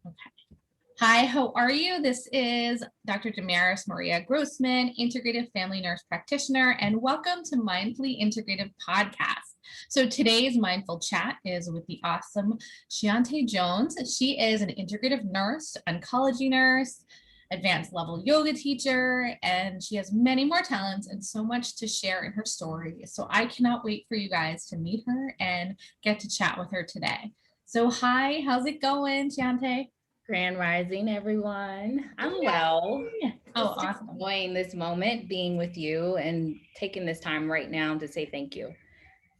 Okay. Hi, how are you? This is Dr. Damaris Maria Grossman, Integrative Family Nurse Practitioner, and welcome to Mindfully Integrative Podcast. So today's mindful chat is with the awesome Shionta Jones. She is an integrative nurse, oncology nurse, advanced level yoga teacher, and she has many more talents and so much to share in her story. So I cannot wait for you guys to meet her and get to chat with her today. So hi, how's it going, Shionta? Grand Rising, everyone. I'm well. Oh, Just awesome. enjoying this moment, being with you, and taking this time right now to say thank you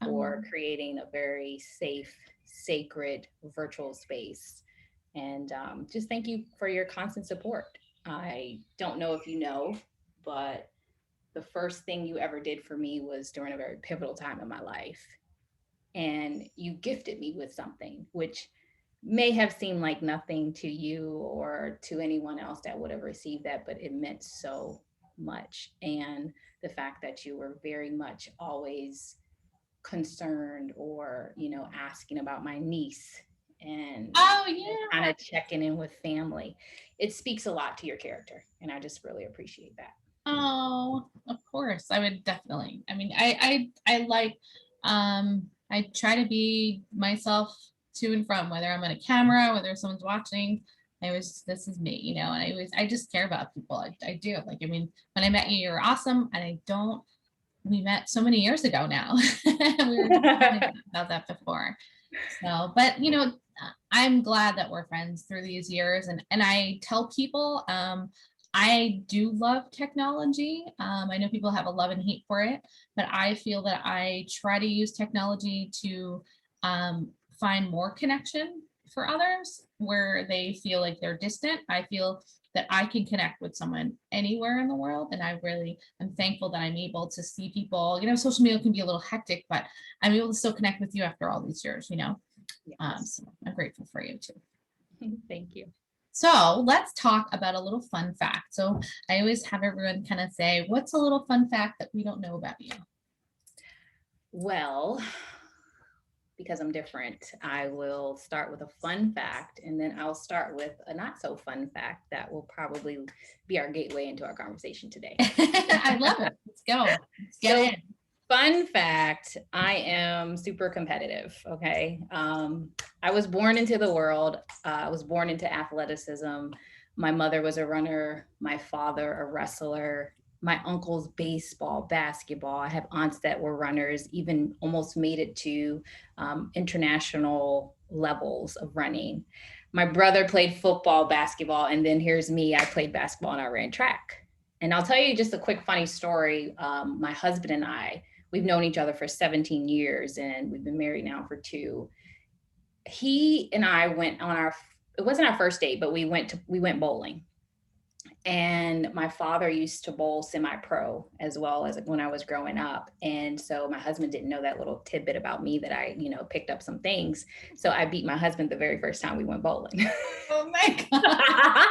for creating a very safe, sacred virtual space. And just thank you for your constant support. I don't know if you know, but the first thing you ever did for me was during a very pivotal time in my life. And you gifted me with something, which may have seemed like nothing to you or to anyone else that would have received that, but it meant so much. And the fact that you were very much always concerned or, asking about my niece and Oh, yeah. kind of checking in with family, it speaks a lot to your character. And I just really appreciate that. Oh, of course. I would definitely. I mean, I like I try to be myself to and from, whether I'm on a camera, whether someone's watching. This is me, and I just care about people. I do. Like, I mean, when I met you, you were awesome. And we met so many years ago now. We were just talking about that before. So, but I'm glad that we're friends through these years. And I tell people, I do love technology. I know people have a love and hate for it, but I feel that I try to use technology to find more connection for others where they feel like they're distant. I feel that I can connect with someone anywhere in the world. And I really am thankful that I'm able to see people. Social media can be a little hectic, but I'm able to still connect with you after all these years. Yes. So I'm grateful for you too. Thank you. So let's talk about a little fun fact. So I always have everyone kind of say, what's a little fun fact that we don't know about you? Well, because I'm different, I will start with a fun fact and then I'll start with a not so fun fact that will probably be our gateway into our conversation today. I love it. Let's go. Let's get So, in. fun fact, I am super competitive. Okay. I was born into the world, I was born into athleticism. My mother was a runner, my father, a wrestler. My uncle's baseball, basketball. I have aunts that were runners, even almost made it to international levels of running. My brother played football, basketball, and then here's me. I played basketball and I ran track. And I'll tell you just a quick funny story. My husband and I, we've known each other for 17 years and we've been married now for 2. He and I went on it wasn't our first date, but we went bowling. And my father used to bowl semi-pro as well as when I was growing up. And so my husband didn't know that little tidbit about me that I, picked up some things. So I beat my husband the very first time we went bowling. Oh my God.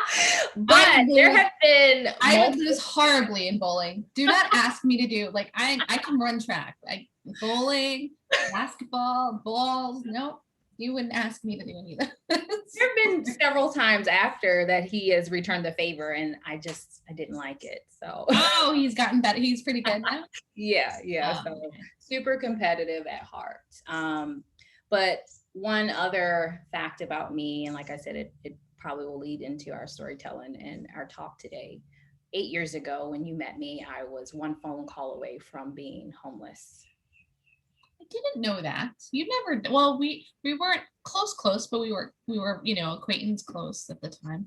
But there have been I would lose horribly in bowling. Do not ask me to do like I can run track. Like bowling, basketball, balls. Nope. You wouldn't ask me to do any of that. There have been several times after that he has returned the favor and I didn't like it. So Oh, he's gotten better. He's pretty good now. yeah. So Okay. super competitive at heart. But one other fact about me, and like I said, it probably will lead into our storytelling and our talk today. 8 years ago, when you met me, I was one phone call away from being homeless. I didn't know that. You never. Well, we weren't close, but we were acquaintance close at the time.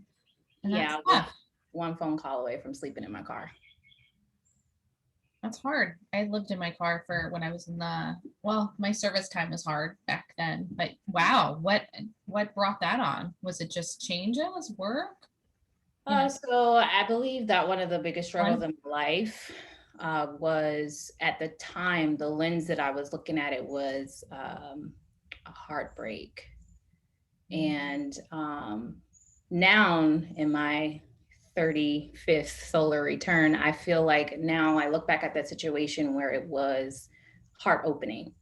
And Yeah, that's I was tough. one phone call away from sleeping in my car. That's hard. I lived in my car for when I was my service time was hard back then. But wow, what brought that on? Was it just changes, work? So I believe that one of the biggest struggles One. in my life was at the time, the lens that I was looking at it was a heartbreak. And now in my 35th solar return, I feel like now I look back at that situation where it was heart opening.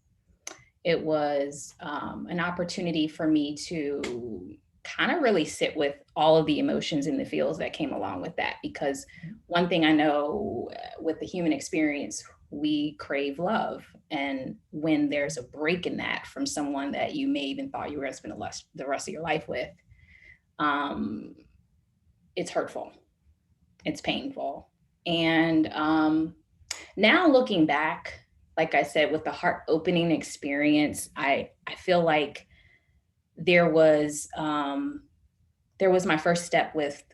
It was an opportunity for me to kind of really sit with all of the emotions and the feels that came along with that. Because one thing I know with the human experience, we crave love. And when there's a break in that from someone that you may even thought you were going to spend the rest of your life with, it's hurtful, it's painful. And now looking back, like I said, with the heart opening experience, I feel like there was my first step with,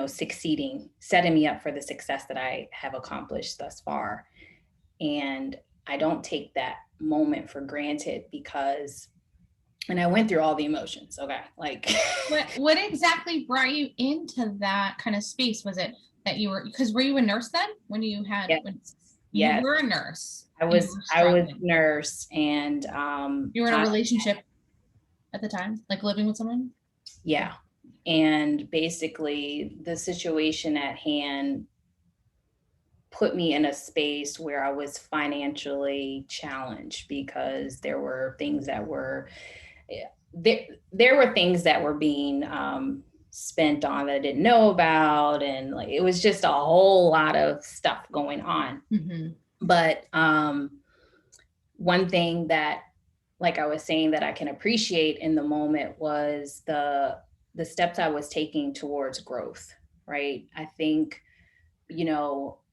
succeeding, setting me up for the success that I have accomplished thus far. And I don't take that moment for granted because, and I went through all the emotions. Okay. Like what exactly brought you into that kind of space? Was it that you were, because were you a nurse then when you had, yes, when yes. you were a nurse? I was a nurse, and you were in a relationship at the time, like living with someone? Yeah. And basically the situation at hand put me in a space where I was financially challenged because there were things that were there were things that were being spent on that I didn't know about, and like it was just a whole lot of stuff going on. Mm-hmm. But one thing that, like I was saying, that I can appreciate in the moment was the steps I was taking towards growth, right? I think,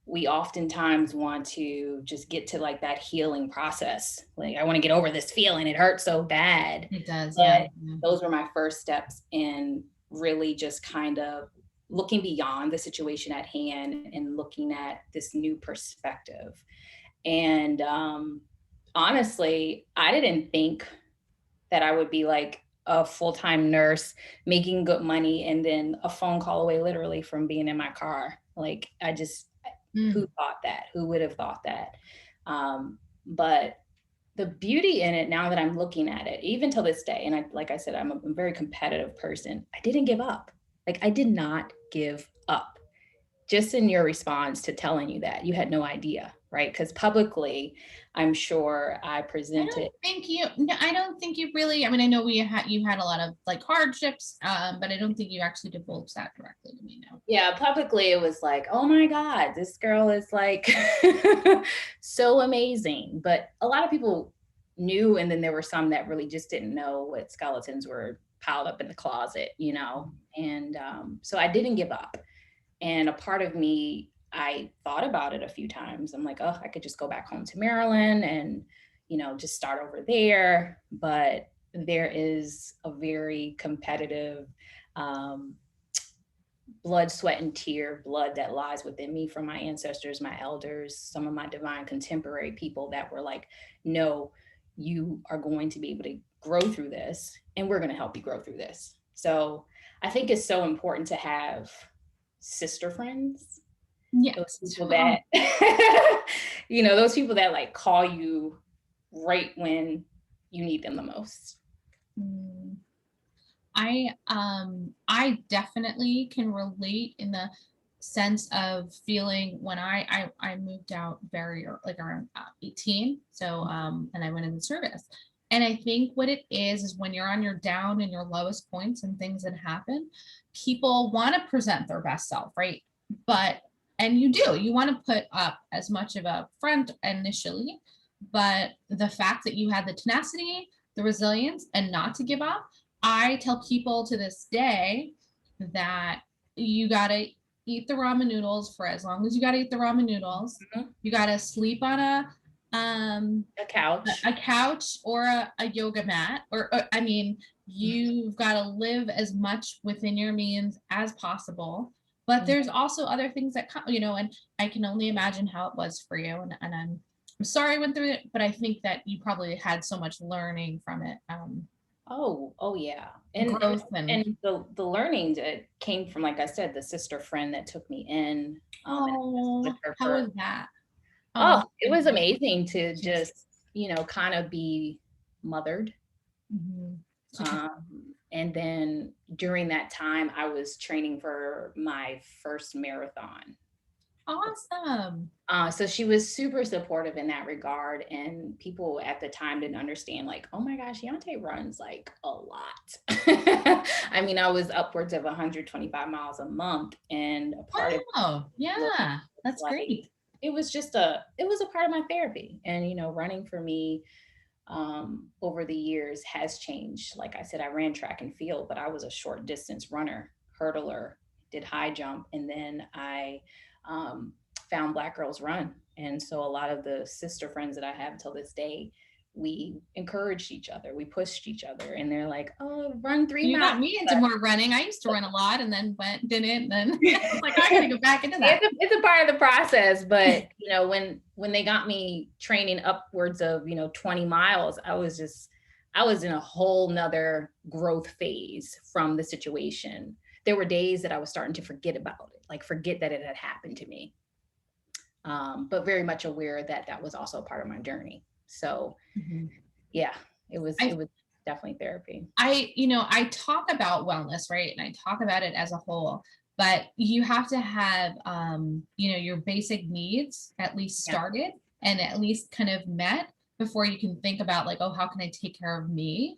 we oftentimes want to just get to like that healing process. Like, I want to get over this feeling. It hurts so bad. It does. But yeah. Those were my first steps in really just kind of looking beyond the situation at hand and looking at this new perspective. And honestly, I didn't think that I would be like a full-time nurse making good money and then a phone call away literally from being in my car. Like who thought that? Who would have thought that? But the beauty in it, now that I'm looking at it, even till this day, and like I said, I'm a very competitive person. I didn't give up. Like, I did not give up. Just in your response to telling you that, you had no idea, right? Because publicly, I'm sure I presented. I don't think you really, I mean, I know you had a lot of like hardships, but I don't think you actually divulged that directly to me now. Yeah, publicly it was like, oh my God, this girl is like so amazing. But a lot of people knew, and then there were some that really just didn't know what skeletons were piled up in the closet, and so I didn't give up. And a part of me, I thought about it a few times. I'm like, oh, I could just go back home to Maryland and, just start over there. But there is a very competitive blood, sweat, and tear blood that lies within me from my ancestors, my elders, some of my divine contemporary people that were like, no, you are going to be able to grow through this, and we're going to help you grow through this. So I think it's so important to have sister friends. Yeah. Those people that, those people that like call you right when you need them the most. I definitely can relate in the sense of feeling when I moved out very early, like around 18. So and I went in the service. And I think what it is when you're on your down and your lowest points and things that happen, people want to present their best self, right? And you want to put up as much of a front initially, but the fact that you had the tenacity, the resilience, and not to give up, I tell people to this day that you got to eat the ramen noodles for as long as you got to eat the ramen noodles. Mm-hmm. You got to sleep on a couch or a yoga mat, or I mean, you've got to live as much within your means as possible. But mm-hmm. there's also other things that come, and I can only imagine how it was for you. And I'm sorry I went through it, but I think that you probably had so much learning from it. Oh yeah. And growth and the learning that came from, like I said, the sister friend that took me in. How was that? It was amazing to just, kind of be mothered. Mm-hmm. And then during that time, I was training for my first marathon. Awesome. So she was super supportive in that regard. And people at the time didn't understand, like, oh my gosh, Shionta runs like a lot. I mean, I was upwards of 125 miles a month. And a part of Wow. it was Yeah, that's like, great. it was a part of my therapy. And, running for me over the years has changed. Like I said, I ran track and field, but I was a short distance runner, hurdler, did high jump, and then I um, found Black Girls Run. And so a lot of the sister friends that I have till this day, we encouraged each other, we pushed each other, and they're like, "Oh, run 3 You miles." got me into more running. I used to run a lot and then didn't. Then I was like, I gotta go back into that. It's a part of the process, but when they got me training upwards of 20 miles, I was in a whole nother growth phase from the situation. There were days that I was starting to forget about it, like forget that it had happened to me, but very much aware that that was also part of my journey. So Mhm. yeah, it was I definitely therapy. I talk about wellness, right? And I talk about it as a whole, but you have to have, your basic needs at least Yeah, started and at least kind of met before you can think about like, oh, how can I take care of me?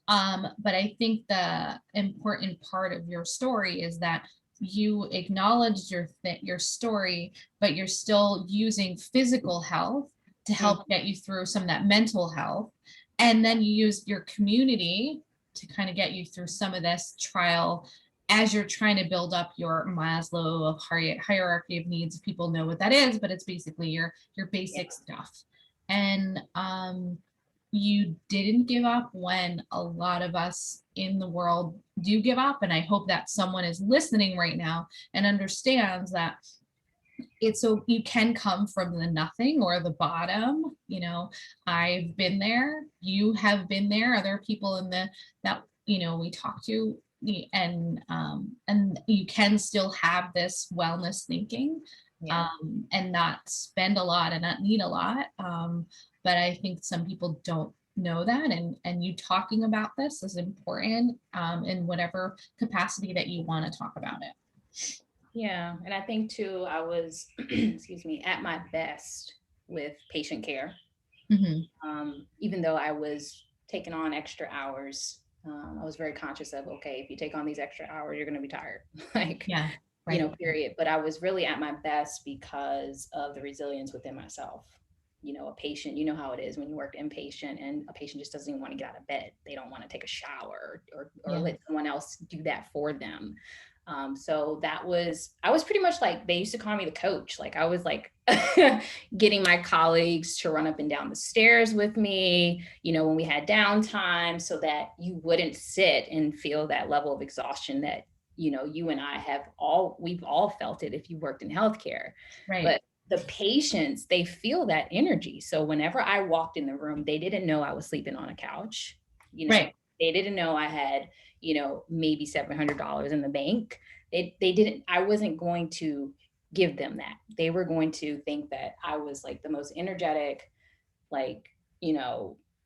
But I think the important part of your story is that you acknowledged your story, but you're still using physical health to mm, help get you through some of that mental health. And then you use your community to kind of get you through some of this trial as you're trying to build up your Maslow of hierarchy of needs. People know what that is, but it's basically your yeah, basic stuff. And you didn't give up when a lot of us in the world do give up. And I hope that someone is listening right now and understands that it's so you can come from the nothing or the bottom. I've been there, you have been there, other people in the that we talk to, and you can still have this wellness thinking, yeah. and not spend a lot and not need a lot, but I think some people don't know that, and you talking about this is important, in whatever capacity that you want to talk about it. Yeah, and I think too, I was, excuse me, at my best with patient care. Mhm. Even though I was taking on extra hours, I was very conscious of, okay, if you take on these extra hours, you're going to be tired, like, Yeah, right. period. But I was really at my best because of the resilience within myself. A patient, you know how it is when you work inpatient and a patient just doesn't even want to get out of bed. They don't want to take a shower or Yeah. let someone else do that for them. So I was pretty much like, they used to call me the coach. Like I was like getting my colleagues to run up and down the stairs with me, when we had downtime, so that you wouldn't sit and feel that level of exhaustion that, you and we've all felt it if you worked in healthcare. Right. But the patients, they feel that energy. So whenever I walked in the room, they didn't know I was sleeping on a couch. Right. They didn't know I had, maybe $700 in the bank. They didn't, I wasn't going to give them that. They were going to think that I was like the most energetic, like,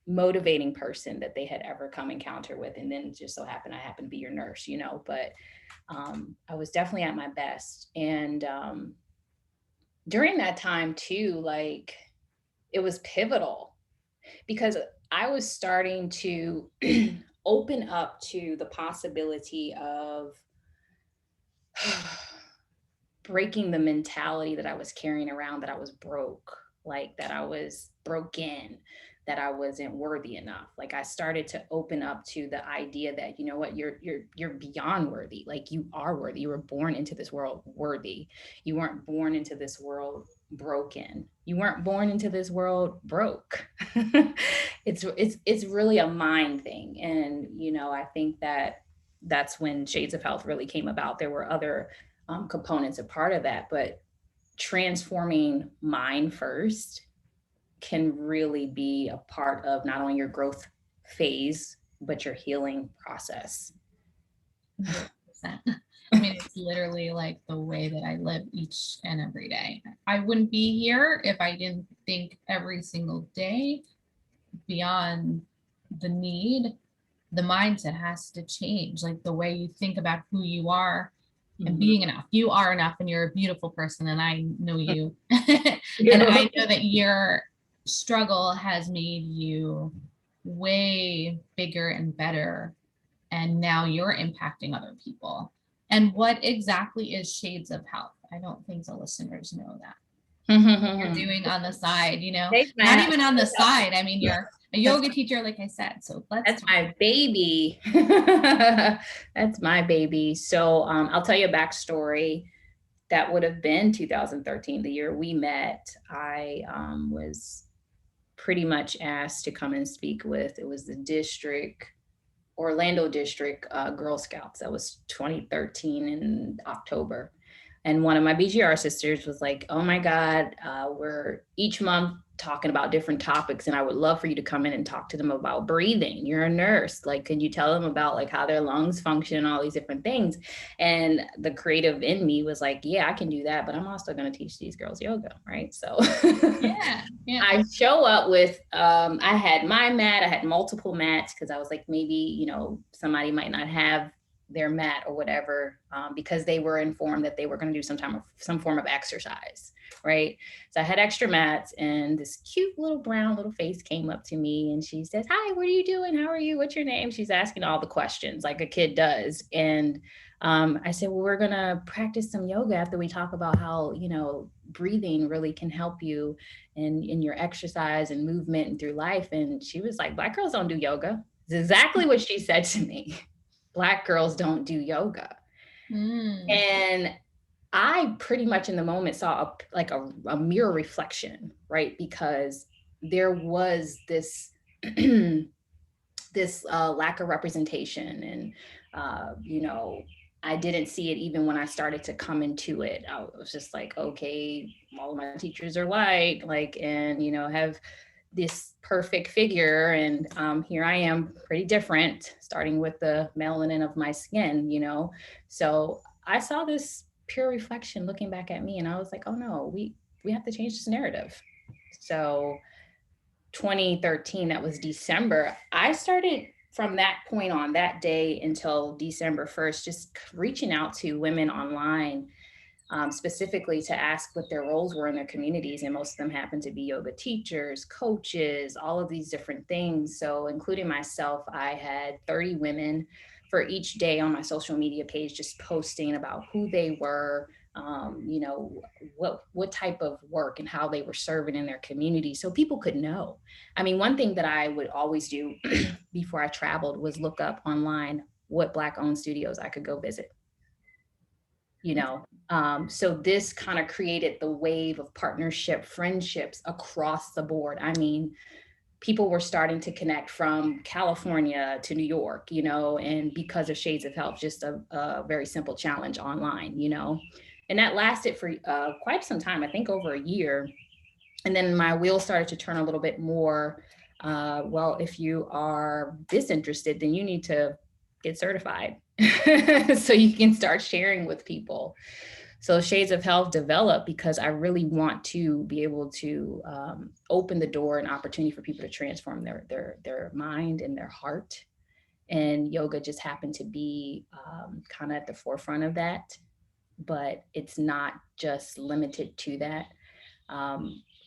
motivating person that they had ever come encounter with. And then it just so happened I happened to be your nurse, but I was definitely at my best. And during that time too, like it was pivotal because I was starting to open up to the possibility of breaking the mentality that I was carrying around, that I was broke, like that I was broken, that I wasn't worthy enough. Like I started to open up to the idea that, you know what, you're beyond worthy. Like you are worthy. You were born into this world worthy. You weren't born into this world broken. You weren't born into this world broke. It's really a mind thing. And, I think that that's when Shades of Health really came about. There were other components a part of that, but transforming mind first can really be a part of not only your growth phase but your healing process. 100%. I mean, it's literally like the way that I live each and every day. I wouldn't be here if I didn't think every single day beyond the need. The mindset has to change, like the way you think about who you are and being enough. You are enough, and you're a beautiful person, and I know you. And I know that your struggle has made you way bigger and better, and now you're impacting other people. And what exactly is Shades of Health? I don't think the listeners know that. You're doing on the side, not even on the side. I mean, you're a yoga teacher, like I said. So that's my baby. That's my baby. So I'll tell you a backstory. That would have been 2013, the year we met. I was pretty much asked to come and speak with, it was the Orlando District Girl Scouts. That was 2013 in October. And one of my BGR sisters was like, oh my God, we're each month talking about different topics. And I would love for you to come in and talk to them about breathing. You're a nurse. Like, can you tell them about like how their lungs function, all these different things? And the creative in me was like, yeah, I can do that, but I'm also going to teach these girls yoga. Right. So yeah. I show up with, I had my mat, I had multiple mats because I was like, maybe, somebody might not have their mat or whatever, because they were informed that they were going to do some form of exercise, right? So I had extra mats, and this cute little brown little face came up to me, and she says, "Hi, what are you doing? How are you? What's your name?" She's asking all the questions like a kid does. And I said, well, we're going to practice some yoga after we talk about how, breathing really can help you in your exercise and movement and through life. And she was like, Black girls don't do yoga. It's exactly what she said to me. Black girls don't do yoga. And I pretty much in the moment saw a mirror reflection, right? Because there was this this lack of representation, and I didn't see it even when I started to come into it. I was just like, okay, all of my teachers are white, and have this perfect figure, and here I am, pretty different, starting with the melanin of my skin, So I saw this pure reflection looking back at me, and I was like, oh no, we have to change this narrative. So 2013, that was December, I started from that point on, that day until December 1st, just reaching out to women online, specifically to ask what their roles were in their communities. And most of them happened to be yoga teachers, coaches, all of these different things. So including myself, I had 30 women for each day on my social media page, just posting about who they were, what type of work and how they were serving in their community, so people could know. I mean, one thing that I would always do before I traveled was look up online what Black-owned studios I could go visit. So this kind of created the wave of partnership, friendships across the board. I mean, people were starting to connect from California to New York, and because of Shades of Health, just a very simple challenge online, and that lasted for quite some time, I think over a year. And then my wheels started to turn a little bit more. Well, if you are disinterested, then you need to get certified so you can start sharing with people. So Shades of Health developed because I really want to be able to open the door and opportunity for people to transform their mind and their heart. And yoga just happened to be kind of at the forefront of that. But it's not just limited to that.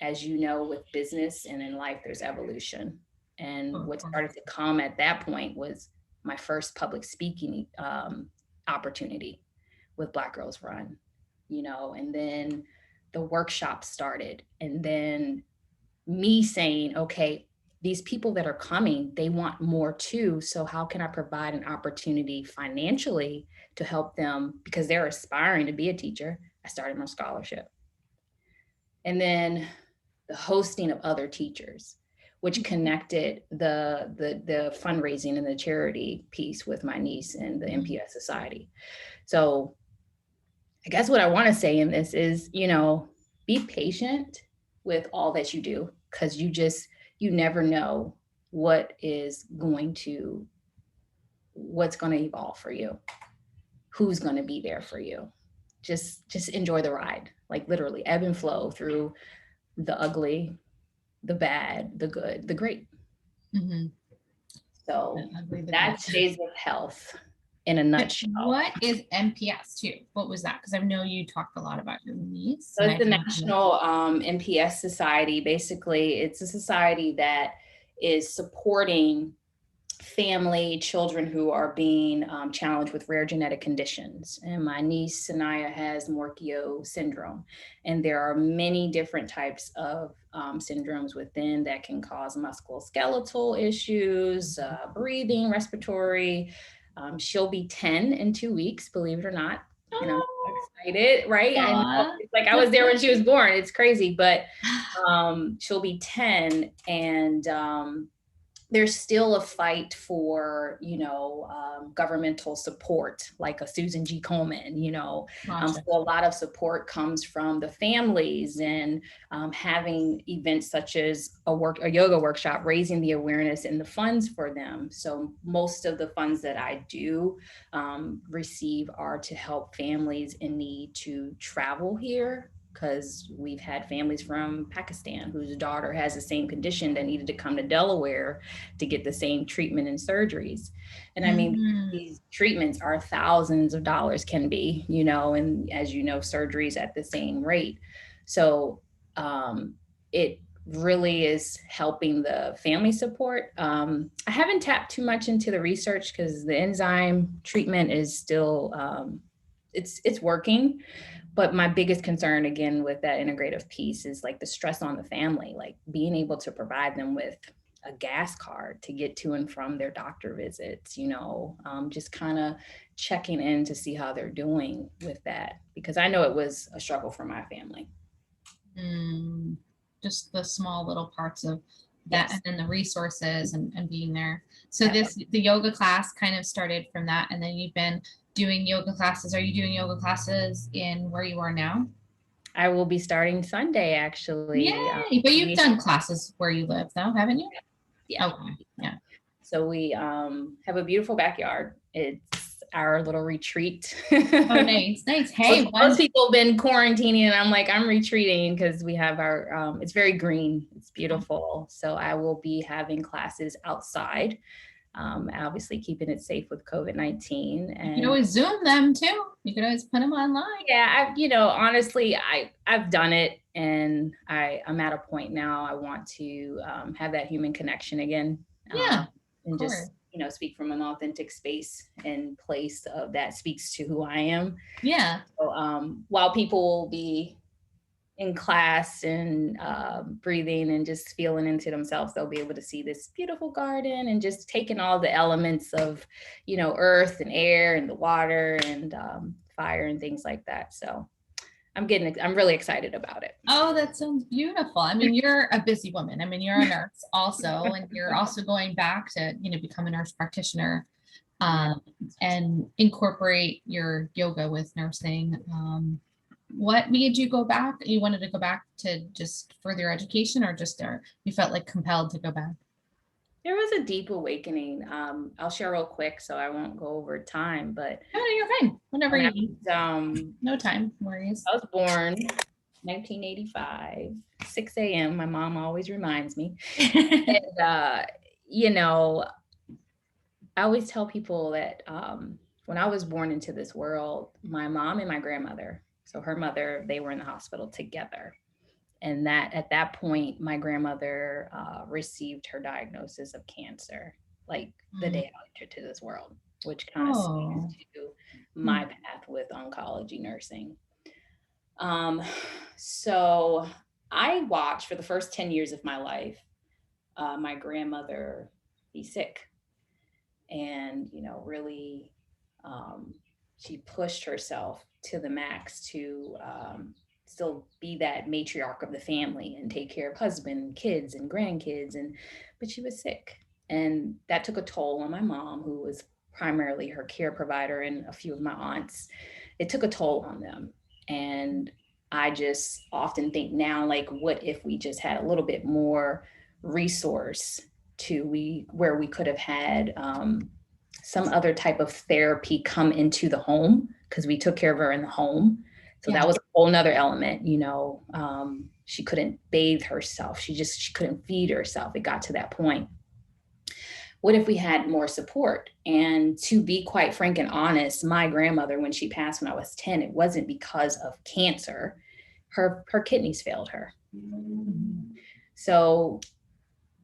As you know, with business and in life, there's evolution. And what started to come at that point was my first public speaking opportunity with Black Girls Run, and then the workshop started. And then me saying, okay, these people that are coming, they want more too. So how can I provide an opportunity financially to help them, because they're aspiring to be a teacher? I started my scholarship. And then the hosting of other teachers, which connected the fundraising and the charity piece with my niece and the MPS Society. So I guess what I want to say in this is, be patient with all that you do, because you never know what's going to evolve for you, who's going to be there for you. Just enjoy the ride, like literally ebb and flow through the ugly, the bad, the good, the great. So that's Shades of Health. in a nutshell. What is MPS too? What was that? Because I know you talked a lot about your niece. So it's the National MPS Society. Basically, it's a society that is supporting children who are being challenged with rare genetic conditions. And my niece, Sanaya, has Morquio syndrome. And there are many different types of syndromes within that can cause musculoskeletal issues, breathing, respiratory. She'll be 10 in 2 weeks, believe it or not. And I'm so excited, right? I know, it's like I was there when she was born. It's crazy, but she'll be 10, and there's still a fight for, governmental support, like a Susan G. Komen, Gotcha. So a lot of support comes from the families, and having events such as a yoga workshop, raising the awareness and the funds for them. So most of the funds that I do receive are to help families in need to travel here, because we've had families from Pakistan whose daughter has the same condition that needed to come to Delaware to get the same treatment and surgeries. And I mean, these treatments are thousands of dollars, can be, and as you know, surgeries at the same rate. So it really is helping the family support. I haven't tapped too much into the research because the enzyme treatment is still, it's working. But my biggest concern, again, with that integrative piece is like the stress on the family, like being able to provide them with a gas card to get to and from their doctor visits, just kind of checking in to see how they're doing with that, because I know it was a struggle for my family. Just the small little parts of that, yes. And then the resources and being there. So the yoga class kind of started from that, and then you've been doing yoga classes. Are you doing yoga classes in where you are now? I will be starting Sunday, actually. Yay! But you've done classes where you live, though, haven't you? Yeah. Okay. Yeah. So we have a beautiful backyard. It's our little retreat. Oh, nice. Hey, most people have been quarantining, and I'm like, I'm retreating because we have our, it's very green. It's beautiful. So I will be having classes outside. Obviously keeping it safe with COVID-19. And you can always Zoom them too. You could always put them online. Yeah, honestly, I've done it, and I'm at a point now I want to have that human connection again. Yeah. And just, speak from an authentic space and place that speaks to who I am. Yeah. So while people will be in class and breathing and just feeling into themselves, they'll be able to see this beautiful garden and just taking all the elements of, earth and air and the water and fire and things like that. So I'm really excited about it. Oh, that sounds beautiful. I mean, you're a busy woman. I mean, you're a nurse also, and you're also going back to, become a nurse practitioner and incorporate your yoga with nursing. What made you go back? You wanted to go back to just further education, or just you felt like compelled to go back? There was a deep awakening. I'll share real quick, so I won't go over time, but you're fine. Whenever you need. No time worries. I was born 1985, 6 a.m. My mom always reminds me. And, I always tell people that when I was born into this world, my mom and my grandmother, so her mother, they were in the hospital together. And that at that point, my grandmother received her diagnosis of cancer, like the day I entered to this world, which kind of speaks to my path with oncology nursing. So I watched for the first 10 years of my life, my grandmother be sick. And, really, she pushed herself to the max to still be that matriarch of the family and take care of husband and kids and grandkids. But she was sick, and that took a toll on my mom, who was primarily her care provider, and a few of my aunts. It took a toll on them. And I just often think now, like, what if we just had a little bit more resource where we could have had some other type of therapy come into the home, because we took care of her in the home. So that was a whole nother element, she couldn't bathe herself. She couldn't feed herself. It got to that point. what if we had more support? And to be quite frank and honest, my grandmother, when she passed when I was 10, it wasn't because of cancer. Her kidneys failed her. So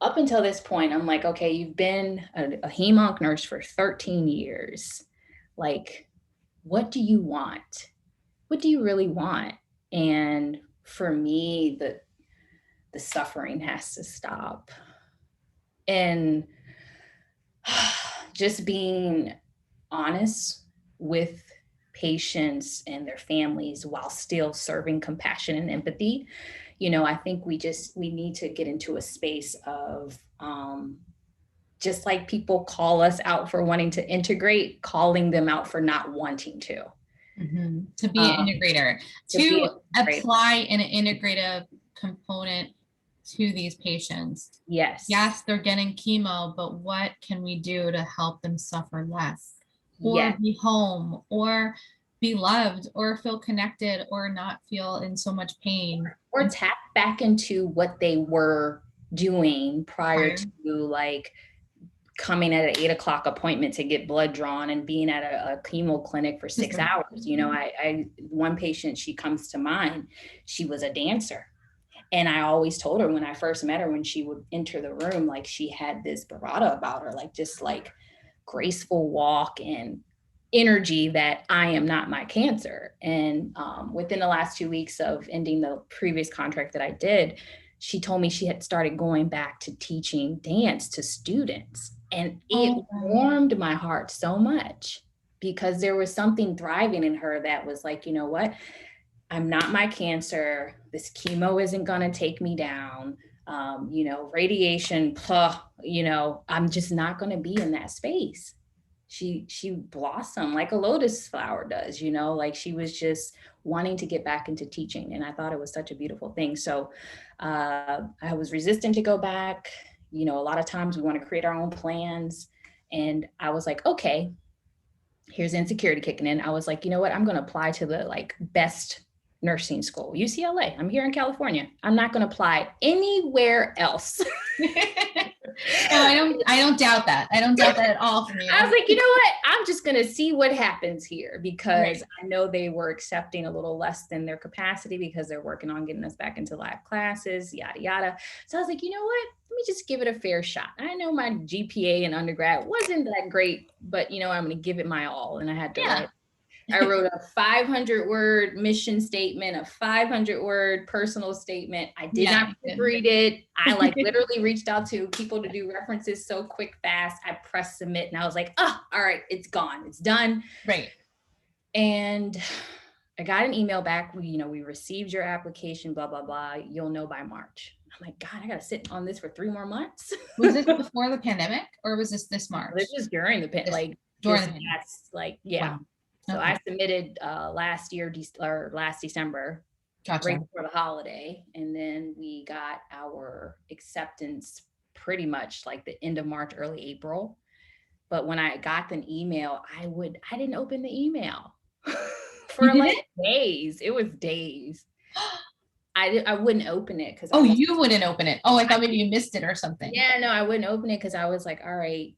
up until this point, I'm like, okay, you've been a hem-onc nurse for 13 years. Like, what do you want? What do you really want? And for me, the suffering has to stop. And just being honest with patients and their families while still serving compassion and empathy. I think we need to get into a space of just like people call us out for wanting to integrate, calling them out for not wanting to. To be an integrator, to apply an integrative component to these patients. Yes, they're getting chemo, but what can we do to help them suffer less, or be home, or be loved, or feel connected, or not feel in so much pain, or tap back into what they were doing prior to like coming at an 8 o'clock appointment to get blood drawn and being at a chemo clinic for 6 hours. I one patient, she comes to mind, she was a dancer. And I always told her when I first met her, when she would enter the room, like she had this bravado about her, like just like graceful walk and energy that I am not my cancer. And within the last 2 weeks of ending the previous contract that I did, she told me she had started going back to teaching dance to students. And it warmed my heart so much because there was something thriving in her that was like, you know what? I'm not my cancer. This chemo isn't going to take me down. Radiation, I'm just not going to be in that space. She blossomed like a lotus flower does, like she was just wanting to get back into teaching. And I thought it was such a beautiful thing. So I was resistant to go back. A lot of times we want to create our own plans. And I was like, okay, here's insecurity kicking in. I was like, you know what? I'm going to apply to the best nursing school, UCLA. I'm here in California. I'm not going to apply anywhere else. No, I don't doubt that. I don't doubt that at all from you. I was like, you know what? I'm just going to see what happens here because I know they were accepting a little less than their capacity because they're working on getting us back into live classes, yada, yada. So I was like, you know what? Let me just give it a fair shot. I know my GPA in undergrad wasn't that great, but I'm going to give it my all. And I had to I wrote a 500-word mission statement, a 500-word personal statement. I did not read it. I literally reached out to people to do references so quick, fast. I pressed submit and I was like, oh, all right, it's gone. It's done. Right. And I got an email back. We received your application, blah, blah, blah. You'll know by March. I'm like, God, I got to sit on this for 3 more months. Was this before the pandemic or was this March? This was during the pandemic. Wow. So I submitted last December, right before the holiday. And then we got our acceptance pretty much like the end of March, early April. But when I got an email, I didn't open the email for days. It was days. I wouldn't open it because you wouldn't open it. I thought maybe you missed it or something. Yeah, no, I wouldn't open it because I was like, all right,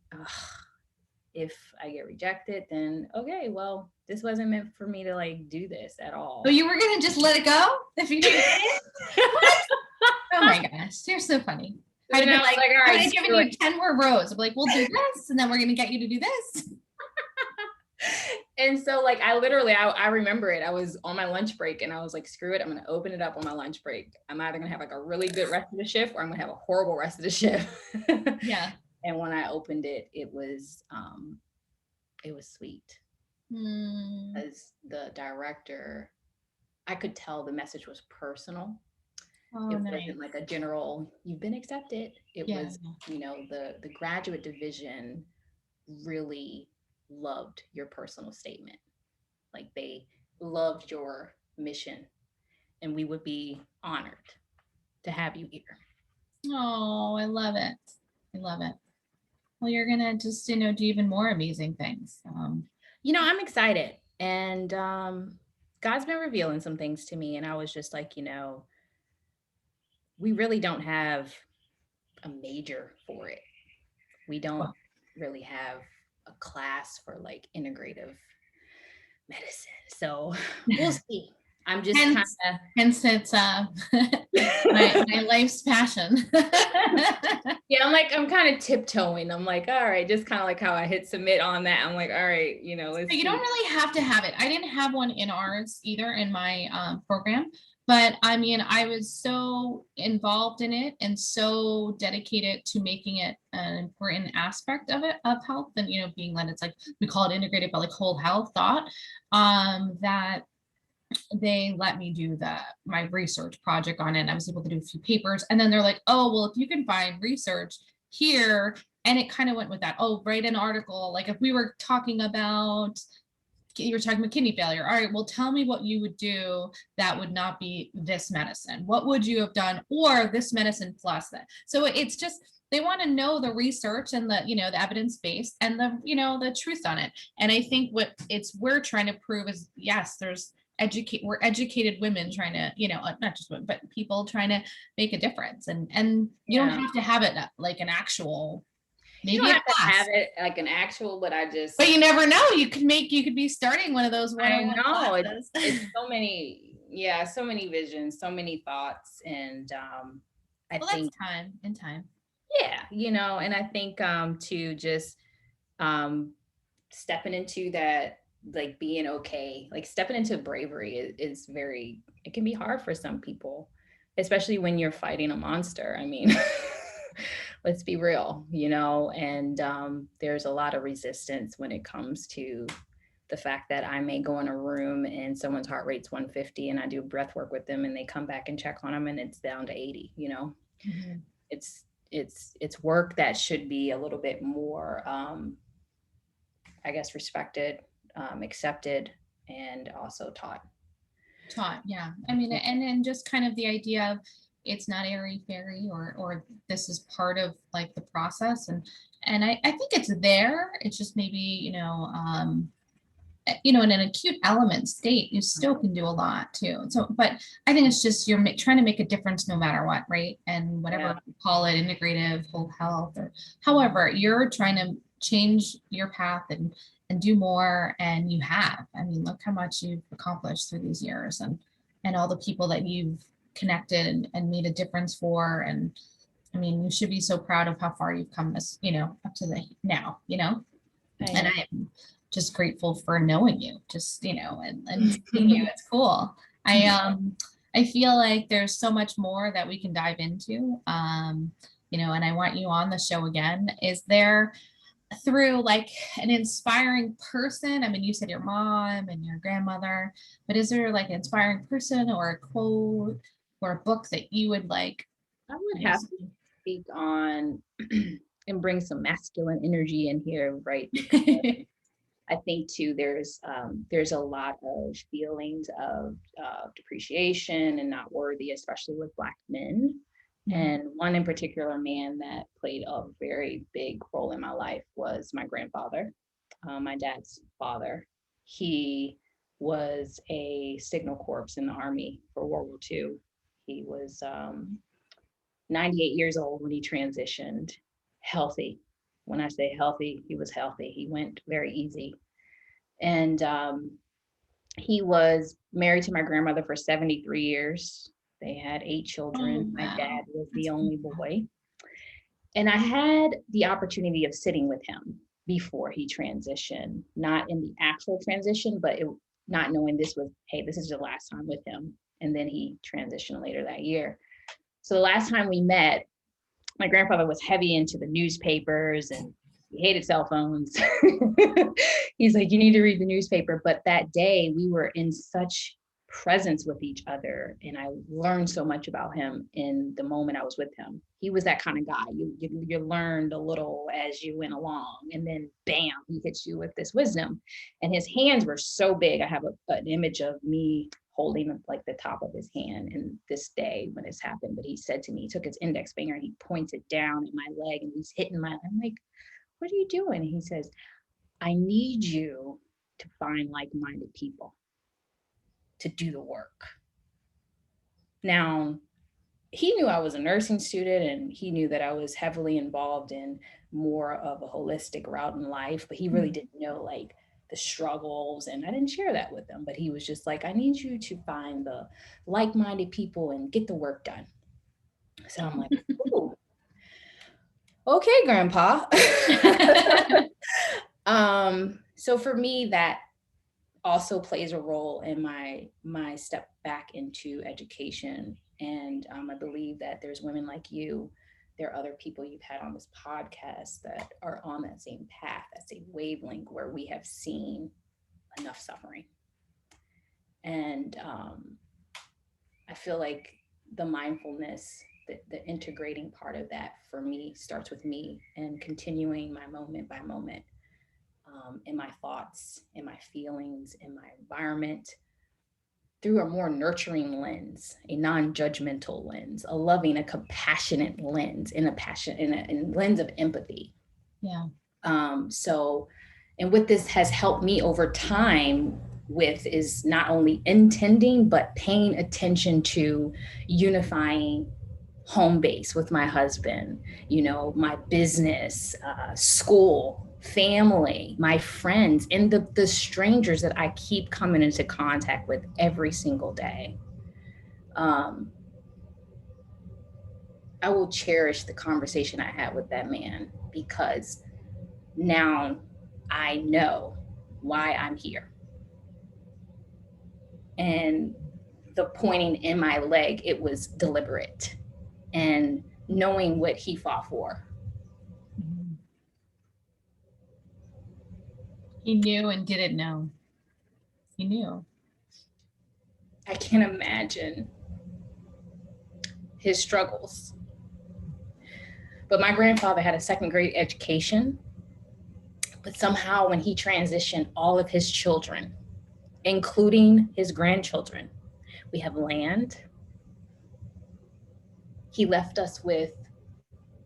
if I get rejected, then okay, well, this wasn't meant for me to do this at all. So you were gonna just let it go if you didn't get it? Oh my gosh, you're so funny. I'd have been like, all right, I've given you 10 more rows. I'm like, we'll do this, and then we're gonna get you to do this. And so I remember it. I was on my lunch break and I was like, screw it. I'm going to open it up on my lunch break. I'm either going to have a really good rest of the shift or I'm going to have a horrible rest of the shift. Yeah. And when I opened it, it was sweet. As the director, I could tell the message was personal. It wasn't like a general, you've been accepted. It was, the graduate division really loved your personal statement. Like they loved your mission and we would be honored to have you here. Oh, I love it. I love it. Well, you're going to just, do even more amazing things. I'm excited and God's been revealing some things to me. And I was just like, we really don't have a major for it. We don't really have a class for like integrative medicine. So we'll see. I'm just kind hence it's my life's passion. yeah, I'm kind of tiptoeing. I'm like, all right, just kind of like how I hit submit on that. I'm like, all right, you know, you don't really have to have it. I didn't have one in ours either in my program, but I mean, I was so involved in it and so dedicated to making it an important aspect of it, of health, and you know, being that it's like we call it integrated, but like whole health thought, that they let me do my research project on it. And I was able to do a few papers. And then they're like, oh, well, if you can find research here, and it kind of went with that. Oh, write an article. Like if we were talking about, you were talking about kidney failure. All right, well, tell me what you would do that would not be this medicine. What would you have done? Or this medicine plus that. So it's just, they want to know the research and the, you know, the evidence base and the, you know, the truth on it. And I think what we're trying to prove is, yes, we're educated women trying to, you know, not just women, but people trying to make a difference. And you don't have to have it like an actual, you don't have to have it like an actual, but but you never know. You could be starting one of those I know it's so many, so many visions, so many thoughts. And I think that's time. Yeah, you know, and I think to just stepping into that, like being okay, like stepping into bravery is very, it can be hard for some people, especially when you're fighting a monster. I mean, let's be real, you know, and there's a lot of resistance when it comes to the fact that I may go in a room and someone's heart rate's 150 and I do breath work with them and they come back and check on them and it's down to 80, you know. Mm-hmm. It's work that should be a little bit more I guess respected, accepted, and also taught. Yeah. I mean, and then just kind of the idea of it's not airy fairy or this is part of like the process. And I think it's there. It's just maybe, you know, in an acute element state, you still can do a lot too. So, but I think it's just you're trying to make a difference no matter what, right? And whatever you call it, integrative, whole health, or however, you're trying to change your path and do more. And you have. I mean, look how much you've accomplished through these years, and all the people that you've connected and made a difference for. And I mean, you should be so proud of how far you've come this, you know, up to the now, you know. And I am just grateful for knowing you, just, you know, and seeing you. It's cool. I feel like there's so much more that we can dive into, you know, and I want you on the show again. Is there, through like an inspiring person, I mean, you said your mom and your grandmother, but is there like an inspiring person or a quote or a book that you would like? I would have to speak on and bring some masculine energy in here, right? I think too, there's a lot of feelings of depreciation and not worthy, especially with Black men. Mm-hmm. And one in particular man that played a very big role in my life was my grandfather, my dad's father. He was a signal corps in the Army for World War II. He was 98 years old when he transitioned, healthy. When I say healthy, he was healthy. He went very easy. And he was married to my grandmother for 73 years. They had 8 children. Oh, wow. My dad was the only boy. And I had the opportunity of sitting with him before he transitioned, not in the actual transition, but not knowing this is the last time with him. And then he transitioned later that year. So the last time we met, my grandfather was heavy into the newspapers and he hated cell phones. He's like, you need to read the newspaper. But that day we were in such presence with each other. And I learned so much about him in the moment I was with him. He was that kind of guy. You learned a little as you went along, and then bam, he hits you with this wisdom. And his hands were so big. I have an image of me holding like the top of his hand in this day when this happened. But he said to me, he took his index finger and he pointed down at my leg and he's hitting I'm like, what are you doing? And he says, I need you to find like-minded people to do the work. Now, he knew I was a nursing student and he knew that I was heavily involved in more of a holistic route in life, but he really didn't know like the struggles, and I didn't share that with him, but he was just like, I need you to find the like-minded people and get the work done. So I'm like, ooh, okay, grandpa. So for me, that also plays a role in my step back into education. And I believe that there's women like you, there are other people you've had on this podcast that are on that same path, that same wavelength, where we have seen enough suffering. And I feel like the mindfulness, the integrating part of that for me starts with me and continuing my moment by moment in my thoughts, in my feelings, in my environment, through a more nurturing lens, a non-judgmental lens, a loving, a compassionate lens, in a lens of empathy. Yeah. So, and what this has helped me over time with is not only intending, but paying attention to unifying home base with my husband, my business, school, family, my friends, and the strangers that I keep coming into contact with every single day. I will cherish the conversation I had with that man, because now I know why I'm here. And the pointing in my leg, it was deliberate, and knowing what he fought for. He knew and didn't know. He knew. I can't imagine his struggles. But my grandfather had a second grade education, but somehow when he transitioned all of his children, including his grandchildren, we have land. He left us with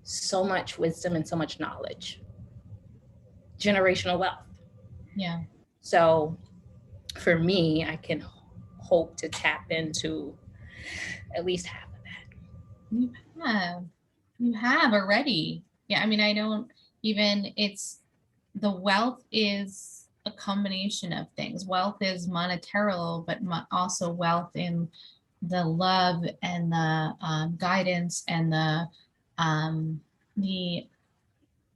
so much wisdom and so much knowledge, generational wealth. Yeah. So for me, I can hope to tap into at least half of that. You have already. Yeah. I mean, I don't even, the wealth is a combination of things. Wealth is monetarily, but also wealth in the love and the guidance and the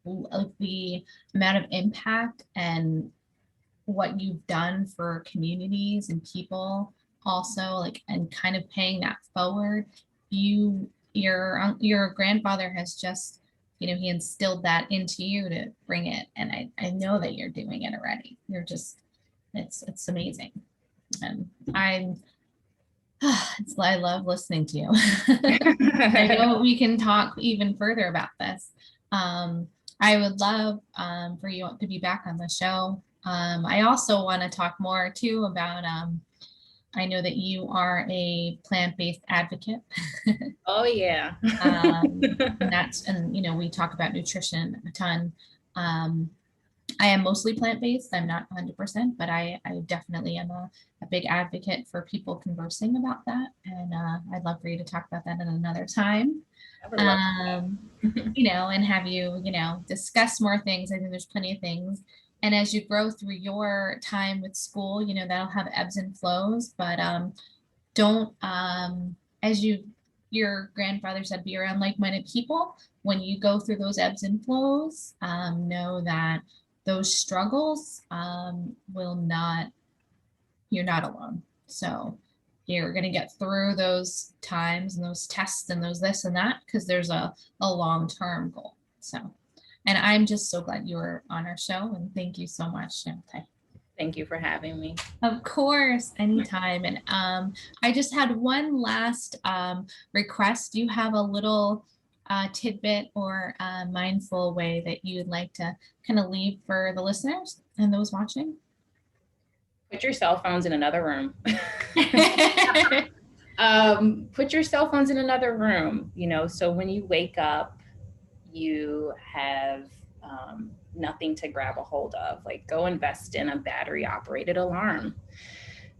amount of impact and what you've done for communities and people also, like, and kind of paying that forward. Your grandfather has just, he instilled that into you to bring it, and I know that you're doing it already. You're just, it's amazing. And I love listening to you. I know we can talk even further about this. I would love for you to be back on the show. I also want to talk more too about, I know that you are a plant-based advocate. Oh yeah. And we talk about nutrition a ton. I am mostly plant-based. I'm not 100%, but I definitely am a big advocate for people conversing about that. And I'd love for you to talk about that at another time. And have you, discuss more things. I think there's plenty of things. And as you grow through your time with school, that'll have ebbs and flows, but don't, as your grandfather said, be around like-minded people. When you go through those ebbs and flows, know that those struggles you're not alone. So you're going to get through those times and those tests and those this and that, because there's a long-term goal. So, and I'm just so glad you were on our show, and thank you so much, Shionta. Thank you for having me. Of course, anytime. And I just had one last request. Do you have a little tidbit or mindful way that you'd like to kind of leave for the listeners and those watching? Put your cell phones in another room. Put your cell phones in another room, so when you wake up, you have nothing to grab a hold of. Like, go invest in a battery operated alarm.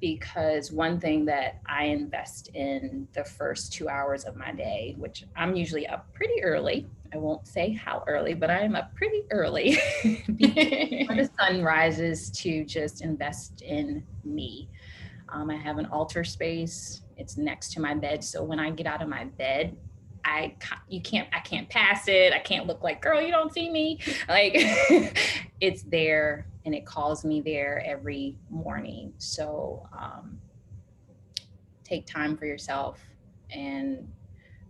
because one thing that I invest in the first 2 hours of my day, which I'm usually up pretty early. I won't say how early, but I am up pretty early before the sun rises to just invest in me. I have an altar space. It's next to my bed. So when I get out of my bed, I can't pass it. I can't look like, girl, you don't see me. Like it's there and it calls me there every morning. So take time for yourself and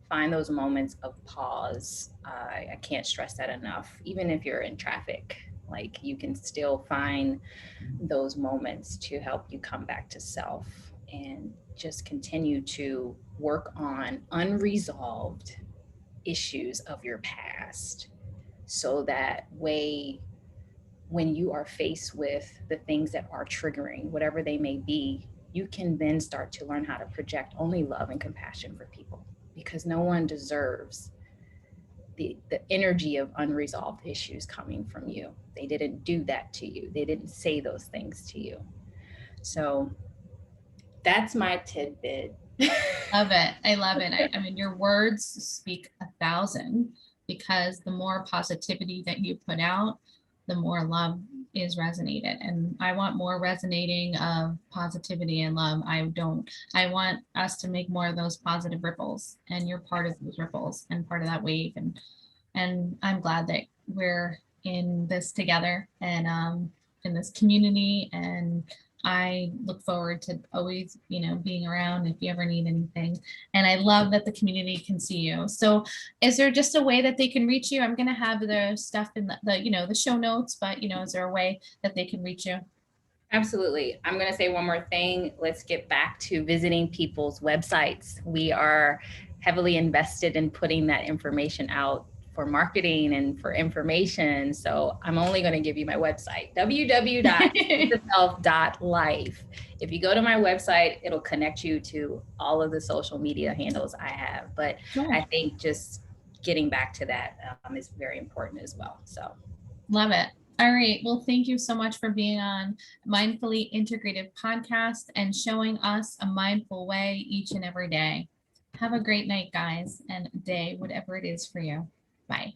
find those moments of pause. I can't stress that enough. Even if you're in traffic, like you can still find those moments to help you come back to self and just continue to work on unresolved issues of your past. So that way, when you are faced with the things that are triggering, whatever they may be, you can then start to learn how to project only love and compassion for people, because no one deserves the energy of unresolved issues coming from you. They didn't do that to you. They didn't say those things to you. So that's my tidbit. Love it. I love it. I mean, your words speak 1,000, because the more positivity that you put out, the more love is resonated. And I want more resonating of positivity and love. I want us to make more of those positive ripples, and you're part of those ripples and part of that wave. And I'm glad that we're in this together, and in this community. And I look forward to always, being around if you ever need anything. And I love that the community can see you. So is there just a way that they can reach you? I'm going to have the stuff in the show notes, but, is there a way that they can reach you? Absolutely. I'm going to say one more thing. Let's get back to visiting people's websites. We are heavily invested in putting that information out for marketing and for information. So I'm only going to give you my website, www.life. If you go to my website, it'll connect you to all of the social media handles I have. But Sure. I think just getting back to that is very important as well. So love it. All right. Well, thank you so much for being on Mindfully Integrative podcast and showing us a mindful way each and every day. Have a great night, guys, and day, whatever it is for you. Bye.